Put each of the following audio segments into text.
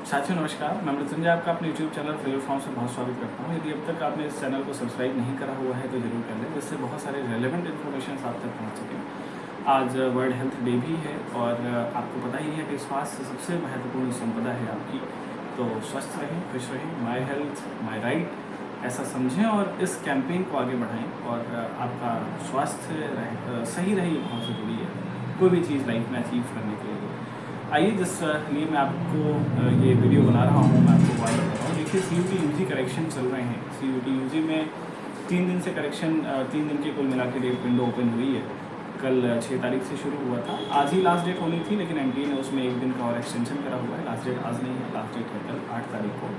साथियों नमस्कार, मैं मृत्युंजय आपका अपने YouTube चैनल फेलियर फॉर्म से बहुत स्वागत करता हूं। यदि अब तक आपने इस चैनल को सब्सक्राइब नहीं करा हुआ है तो ज़रूर कर लें, जिससे बहुत सारे रेलेवेंट इन्फॉर्मेशन आप तक पहुंच सकें। आज वर्ल्ड हेल्थ डे भी है और आपको पता ही है कि स्वास्थ्य सबसे महत्वपूर्ण संपदा है आपकी। तो स्वस्थ रहें, खुश रहें, माई हेल्थ माई राइट ऐसा समझें और इस कैंपेन को आगे बढ़ाएं और आपका स्वास्थ्य सही रहे, ये बहुत ज़रूरी है कोई भी चीज़ लाइफ में अचीव करने के लिए। आइए जिस लिए मैं आपको ये वीडियो बना रहा हूँ, मैं आपको वायरल कर रहा हूँ। देखिए CUT UG करेक्शन चल रहे हैं। CUT UG में 3 दिन से करेक्शन 3 दिन की कुल मिला के डेट विंडो ओपन हुई है। कल 6 तारीख से शुरू हुआ था। आज ही लास्ट डेट होनी थी, लेकिन MT ने उसमें 1 दिन का और एक्सटेंशन करा हुआ है। लास्ट डेट आज नहीं है, लास्ट डेट है कल 8 तारीख को।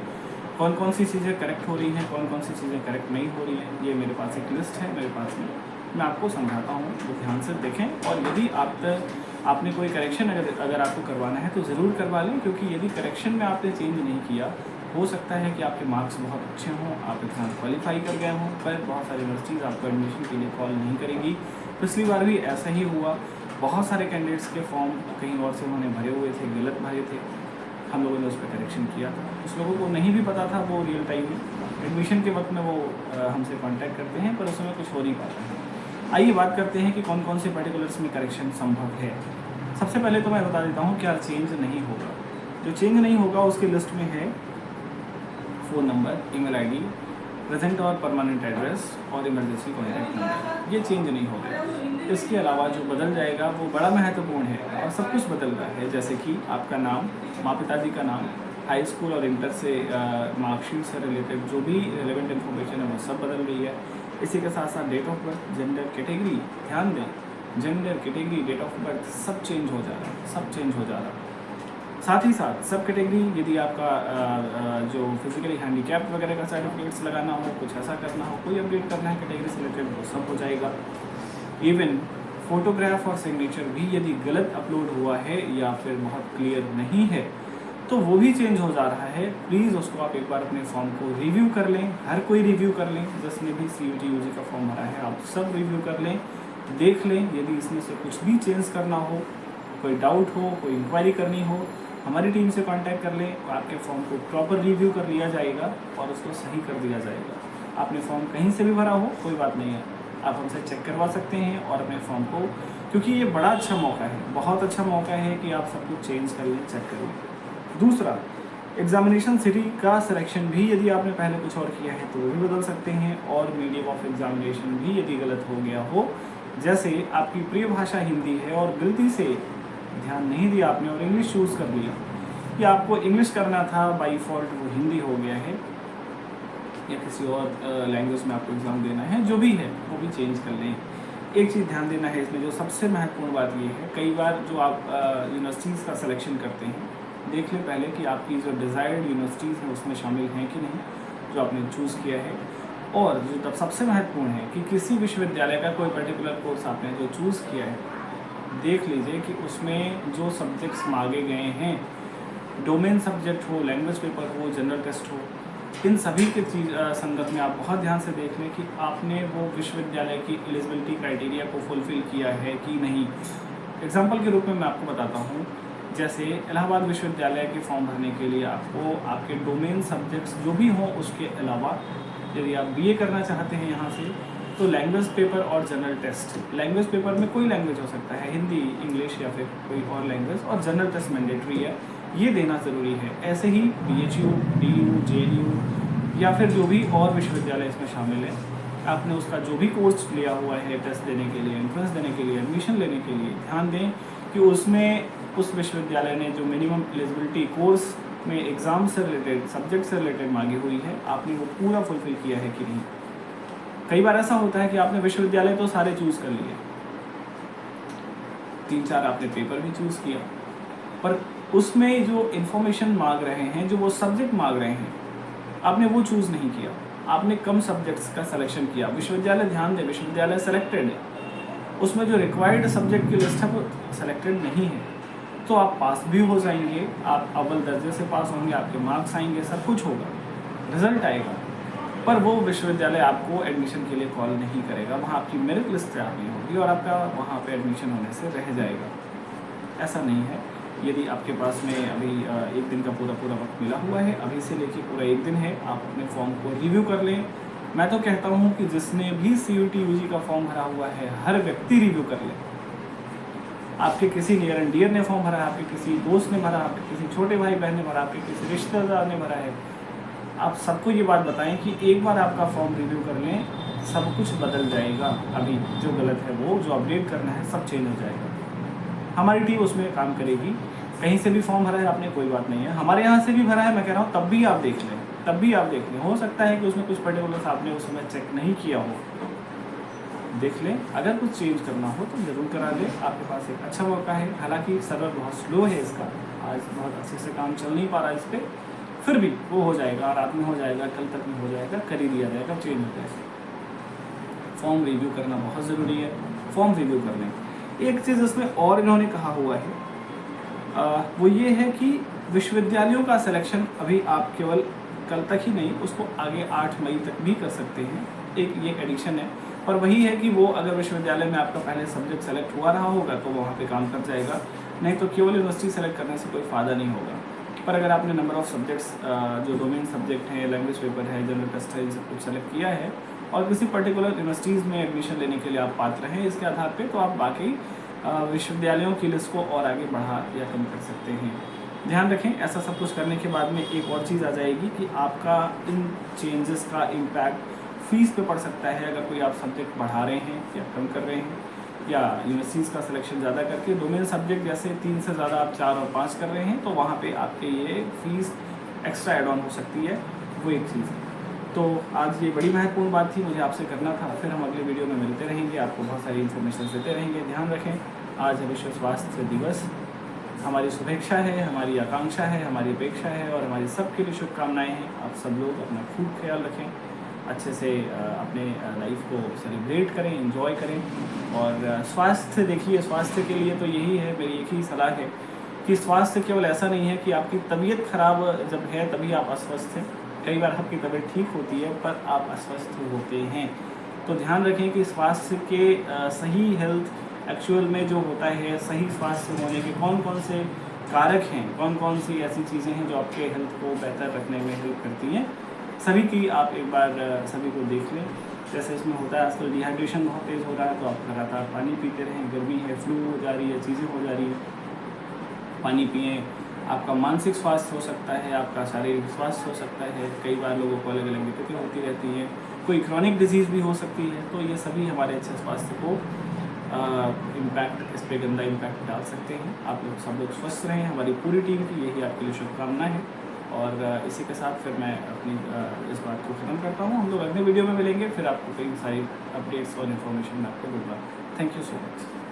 कौन कौन सी चीज़ें करेक्ट हो रही हैं, कौन कौन सी चीज़ें करेक्ट नहीं हो रही हैं, ये मेरे पास एक लिस्ट है मेरे पास में, मैं आपको समझाता हूँ, तो ध्यान से देखें। और यदि आपने कोई करेक्शन अगर आपको करवाना है तो ज़रूर करवा लें, क्योंकि यदि करेक्शन में आपने चेंज नहीं किया, हो सकता है कि आपके मार्क्स बहुत अच्छे हों, आप एग्ज़ाम क्वालिफाई कर गए हों, पर बहुत सारी यूनिवर्सिटीज़ आपको एडमिशन के लिए कॉल नहीं करेंगी। पिछली बार भी ऐसा ही हुआ। बहुत सारे कैंडिडेट्स के फॉर्म कहीं और से उन्होंने भरे हुए थे, गलत भरे थे। हम लोगों ने उस पर करेक्शन किया था। उस लोगों को नहीं भी पता था, वो रियल टाइम में एडमिशन के वक्त में वो हमसे कांटेक्ट करते हैं, पर उस समय कुछ हो नहीं पाता है। आइए बात करते हैं कि कौन कौन से पर्टिकुलर्स में करेक्शन संभव है। सबसे पहले तो मैं बता देता हूँ क्या चेंज नहीं होगा। जो चेंज नहीं होगा उसकी लिस्ट में है phone number, email ID, present और परमानेंट एड्रेस और इमरजेंसी कॉन्टैक्ट नंबर। ये चेंज नहीं होगा। इसके अलावा जो बदल जाएगा वो बड़ा महत्वपूर्ण है और सब कुछ बदल रहा है, जैसे कि आपका नाम, माँ पिताजी का नाम, हाई स्कूल और इंटर से मार्कशीट से रिलेटेड जो भी रिलेवेंट इन्फॉर्मेशन है वो सब बदल रही है। इसी के साथ साथ date of birth, gender, category, ध्यान दें, gender, category, date of birth सब चेंज हो जा रहा है, सब चेंज हो जा रहा है। साथ ही साथ सब कैटेगरी, यदि आपका जो फिजिकली हैंडीकैप वगैरह का सर्टिफिकेट्स लगाना हो, कुछ ऐसा करना हो, कोई अपडेट करना है कैटेगरी से रिलेटेड, वो सब हो जाएगा। इवन फोटोग्राफ और सिग्नेचर भी यदि गलत अपलोड हुआ है या फिर बहुत क्लियर नहीं है तो वो भी चेंज हो जा रहा है। प्लीज़ उसको आप एक बार अपने फॉर्म को रिव्यू कर लें, हर कोई रिव्यू कर लें, जिसने भी CUT UG का फॉर्म भरा है आप सब रिव्यू कर लें, देख लें। यदि इसमें से कुछ भी चेंज करना हो, कोई डाउट हो, कोई इंक्वायरी करनी हो, हमारी टीम से कांटेक्ट कर लें। आपके फॉर्म को प्रॉपर रिव्यू कर लिया जाएगा और उसको सही कर दिया जाएगा। आपने फॉर्म कहीं से भी भरा हो कोई बात नहीं है, आप हमसे चेक करवा सकते हैं और अपने फॉर्म को, क्योंकि ये बड़ा अच्छा मौका है, बहुत अच्छा मौका है कि आप सब कुछ चेंज कर लें, चेक कर लें। दूसरा, एग्जामिनेशन सिटी का सिलेक्शन भी यदि आपने पहले कुछ और किया है तो वो भी बदल सकते हैं। और मीडियम ऑफ एग्जामिनेशन भी यदि गलत हो गया हो, जैसे आपकी प्रिय भाषा हिंदी है और गलती से ध्यान नहीं दिया आपने और इंग्लिश चूज़ कर लिया, या आपको इंग्लिश करना था बाई डिफ़ॉल्ट वो हिंदी हो गया है, या किसी और लैंग्वेज में आपको एग्ज़ाम देना है, जो भी है वो भी चेंज कर लें। एक चीज़ ध्यान देना है इसमें, जो सबसे महत्वपूर्ण बात ये है, कई बार जो आप यूनिवर्सिटीज़ का सिलेक्शन करते हैं, देख लें पहले कि आपकी जो डिज़ायर्ड यूनिवर्सिटीज़ हैं उसमें शामिल हैं कि नहीं, जो आपने चूज़ किया है। और जो तब सबसे महत्वपूर्ण है कि किसी विश्वविद्यालय का कोई पर्टिकुलर कोर्स आपने जो चूज़ किया है, देख लीजिए कि उसमें जो सब्जेक्ट्स मांगे गए हैं, डोमेन सब्जेक्ट हो, लैंग्वेज पेपर हो, जनरल टेस्ट हो, इन सभी के संदर्भ में आप बहुत ध्यान से देख लें कि आपने वो विश्वविद्यालय की एलिजिबिलिटी क्राइटेरिया को फुलफ़िल किया है कि नहीं। एग्जाम्पल के रूप में मैं आपको बताता हूँ, जैसे इलाहाबाद विश्वविद्यालय के फॉर्म भरने के लिए आपको आपके डोमेन सब्जेक्ट्स जो भी हों उसके अलावा, यदि आप BA करना चाहते हैं यहाँ से, तो लैंग्वेज पेपर और जनरल टेस्ट, लैंग्वेज पेपर में कोई लैंग्वेज हो सकता है, हिंदी, इंग्लिश या फिर कोई और लैंग्वेज, और जनरल टेस्ट मैंडेटरी है, ये देना ज़रूरी है। ऐसे ही BHU, DU, JNU या फिर जो भी और विश्वविद्यालय इसमें शामिल है, आपने उसका जो भी कोर्स लिया हुआ है टेस्ट देने के लिए, एंट्रेंस देने के लिए, एडमिशन लेने के लिए, ध्यान दें कि उसमें उस विश्वविद्यालय ने जो मिनिमम एलिजिबिलिटी कोर्स में एग्ज़ाम से रिलेटेड, सब्जेक्ट से रिलेटेड मांगी हुई है, आपने वो पूरा फुलफ़िल किया है कि नहीं। कई बार ऐसा होता है कि आपने विश्वविद्यालय तो सारे चूज़ कर लिए, 3-4 आपने पेपर भी चूज़ किया, पर उसमें जो इन्फॉर्मेशन मांग रहे हैं, जो वो सब्जेक्ट मांग रहे हैं, आपने वो चूज़ नहीं किया, आपने कम सब्जेक्ट्स का सिलेक्शन किया। विश्वविद्यालय, ध्यान दें, विश्वविद्यालय सेलेक्टेड है, उसमें जो रिक्वायर्ड सब्जेक्ट की लिस्ट है वो सेलेक्टेड नहीं है, तो आप पास भी हो जाएंगे, आप अव्वल दर्जे से पास होंगे, आपके मार्क्स आएंगे, सब कुछ होगा, रिजल्ट आएगा, पर वो विश्वविद्यालय आपको एडमिशन के लिए कॉल नहीं करेगा, वहाँ आपकी मेरिट लिस्ट तैयार नहीं होगी और आपका वहाँ पे एडमिशन होने से रह जाएगा। ऐसा नहीं है। यदि आपके पास में अभी एक दिन का पूरा वक्त मिला हुआ है, अभी से लेके पूरा एक दिन है, आप अपने फॉर्म को रिव्यू कर लें। मैं तो कहता हूँ कि जिसने भी CUET UG का फॉर्म भरा हुआ है, हर व्यक्ति रिव्यू कर ले। आपके किसी नियर एंड डियर ने फॉर्म भरा है, आपके किसी दोस्त ने भरा, आपके किसी छोटे भाई बहन ने भरा, आपके किसी रिश्तेदार ने भरा है, आप सबको ये बात बताएं कि एक बार आपका फॉर्म रिव्यू कर लें, सब कुछ बदल जाएगा। अभी जो गलत है वो, जो अपडेट करना है, सब चेंज हो जाएगा। हमारी टीम उसमें काम करेगी। कहीं से भी फॉर्म भरा है आपने, कोई बात नहीं है, हमारे यहाँ से भी भरा है, मैं कह रहा हूँ तब भी आप देख लें, तब भी आप देख लें। हो सकता है कि उसमें कुछ पर्टिकुलर्स आपने उस समय चेक नहीं किया हो, देख लें। अगर कुछ चेंज करना हो तो ज़रूर करा लें, आपके पास एक अच्छा मौका है। हालांकि सर्वर बहुत स्लो है इसका, आज बहुत अच्छे से काम चल नहीं पा रहा इस पर, फिर भी वो हो जाएगा, रात में हो जाएगा, कल तक में हो जाएगा, कर ही दिया जाएगा, चेंज हो जाएगा। फॉर्म रिव्यू करना बहुत ज़रूरी है, फॉर्म रिव्यू कर लें। एक चीज़ इसमें और इन्होंने कहा हुआ है, वो ये है कि विश्वविद्यालयों का सिलेक्शन अभी आप केवल कल तक ही नहीं, उसको आगे 8 मई तक भी कर सकते हैं। एक ये एडिशन है, और वही है कि वो अगर विश्वविद्यालय में आपका पहले सब्जेक्ट सेलेक्ट हुआ रहा होगा तो वहाँ पे काम कर जाएगा, नहीं तो केवल यूनिवर्सिटी सेलेक्ट करने से कोई फ़ायदा नहीं होगा। पर अगर आपने नंबर ऑफ़ सब्जेक्ट्स, जो डोमेन सब्जेक्ट हैं, लैंग्वेज पेपर है, जनरल टेस्ट है, इन सब कुछ सेलेक्ट किया है और किसी पर्टिकुलर यूनिवर्सिटीज़ में एडमिशन लेने के लिए आप पात्र हैं इसके आधार पे, तो आप बाकी विश्वविद्यालयों की लिस्ट को और आगे बढ़ा या कम कर सकते हैं। ध्यान रखें, ऐसा सब कुछ करने के बाद में एक और चीज़ आ जाएगी कि आपका इन चेंजेस का इम्पैक्ट फीस पे पड़ सकता है। अगर कोई आप सब्जेक्ट बढ़ा रहे हैं या कम कर रहे हैं, या यूनिवर्सिटीज़ का सिलेक्शन ज़्यादा करके डोमेन सब्जेक्ट जैसे 3 से ज़्यादा आप 4 और 5 कर रहे हैं, तो वहाँ पे आपके ये फीस एक्स्ट्रा एड ऑन हो सकती है, वो एक चीज़ है। तो आज ये बड़ी महत्वपूर्ण बात थी, मुझे आपसे करना था। फिर हम अगले वीडियो में मिलते रहेंगे, आपको बहुत सारी इन्फॉर्मेशन देते रहेंगे। ध्यान रखें, आज है विश्व स्वास्थ्य दिवस। हमारी शुभेच्छा है, हमारी आकांक्षा है, हमारी अपेक्षा है और हमारी सबके लिए शुभकामनाएँ हैं। आप सब लोग अपना खूब ख्याल रखें, अच्छे से अपने लाइफ को सेलिब्रेट करें, एंजॉय करें। और स्वास्थ्य देखिए, स्वास्थ्य के लिए तो यही है, मेरी एक ही सलाह है कि स्वास्थ्य केवल ऐसा नहीं है कि आपकी तबीयत खराब जब है तभी आप अस्वस्थ हैं। कई बार आपकी तबीयत ठीक होती है पर आप अस्वस्थ होते हैं। तो ध्यान रखें कि स्वास्थ्य के सही हेल्थ एक्चुअल में जो होता है, सही स्वास्थ्य होने के कौन कौन से कारक हैं, कौन कौन सी ऐसी चीज़ें हैं जो आपके हेल्थ को बेहतर रखने में हेल्प करती हैं, सभी की आप एक बार सभी को देख लें। जैसे इसमें होता है आजकल डिहाइड्रेशन बहुत तेज़ हो रहा है, तो आप लगातार पानी पीते रहें। गर्मी है, फ्लू हो जा रही है, चीज़ें हो जा रही है, पानी पिएँ। आपका मानसिक स्वास्थ्य हो सकता है, आपका शारीरिक स्वास्थ्य हो सकता है। कई बार लोगों को अलग अलग दिक्कतें होती रहती हैं, कोई क्रॉनिक डिजीज़ भी हो सकती है। तो ये सभी हमारे अच्छे स्वास्थ्य को इम्पैक्ट, इस पर गंदा इम्पैक्ट डाल सकते हैं। आप लोग सब लोग स्वस्थ रहें, हमारी पूरी टीम की यही आपके लिए शुभकामनाएं हैं। और इसी के साथ फिर मैं अपनी इस बात को ख़त्म करता हूँ। हम लोग अगले वीडियो में मिलेंगे, फिर आपको कई सारी अपडेट्स और इन्फॉर्मेशन मैं आपको दूँगा। Thank you so much.